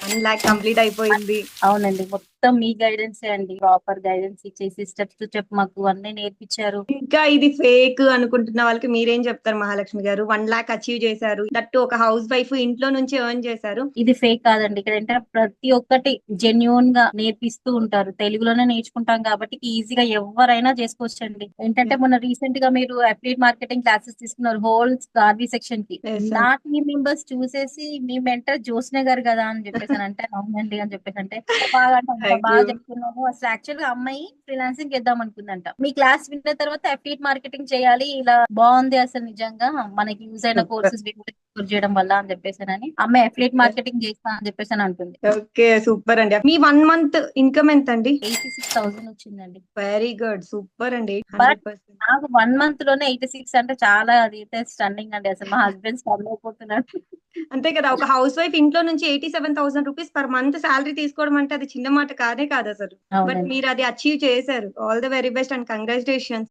1 lakh complete అయిపోయింది. అవునండి. మొత్తం మీ గైడెన్సే అండి. ప్రాపర్ గైడెన్స్ ఇచ్చేసి స్టెప్ టు స్టెప్ మాకు అన్నీ నేర్పించారు. ఇంకా ఇది ఫేక్ అనుకుంటున్న వాళ్ళకి మీరేం చెప్తారు మహాలక్ష్మి గారు? 1 lakh అచీవ్ చేశారు, దట్టు ఒక హౌస్ వైఫ్ ఇంట్లో నుంచి ఎర్న్ చేశారు. ఇది ఫేక్ కాదండి. ఇక్కడ ఏంటంటే ప్రతి ఒక్కటి జెన్యున్ గా నేర్పిస్తూ ఉంటారు. తెలుగులోనే నేర్చుకుంటాం కాబట్టి ఈజీగా ఎవరైనా చేసుకోవచ్చండి. ఏంటంటే మొన్న రీసెంట్ గా మీరు అఫిలియేట్ మార్కెటింగ్ క్లాసెస్ తీసుకున్నారు హోల్ గార్వీ సెక్షన్ కి. Yes, sir. నా టీమ్ మెంబర్స్ చూసేసి మీ మెంటర్ జ్యోత్స్న గారు కదా అని చెప్పేసి అంటే అవునండి అని చెప్పేసి అంటే బాగా అంటే అంత థ్యాంక్ బాగా యూ. చెప్తున్నాము. అసలు యాక్చువల్ గా అమ్మాయి ఫ్రీలాన్సింగ్ చేద్దాం అనుకుందంట. మీ క్లాస్ విన్న తర్వాత అఫిలియేట్ మార్కెటింగ్ చేయాలి, ఇలా బాగుంది అసలు నిజంగా మనకి యూజ్ అయిన సూపర్. కోర్సెస్ చేయడం వల్ల అని చెప్పేసి అమ్మాయి అఫిలియేట్ మార్కెటింగ్ చేస్తా అని చెప్పేసి అని అంటుంది. ఓకే, సూపర్ అండి. మీ 1 month ఇన్కమ్ ఎంత అండి? 86,000 వచ్చిందండి. వెరీ గుడ్, సూపర్ అండి. బట్ 100%. నాకు 1 month లోనే 86 అంటే చాలా అది అయితే స్టన్నింగ్ అండి. అసలు మా హస్బెండ్ స్టన్ అయిపోతున్నాడు. అంతే కదా, ఒక హౌస్ వైఫ్ ఇంట్లో నుంచి 87,000 రూపీస్ పర్ మంత్ శాలరీ తీసుకోవడం అంటే అది చిన్న మాట కాదే కాదు అసలు. బట్ అవునండి. మీరు అది అచీవ్ చేశారు. All the very best and congratulations.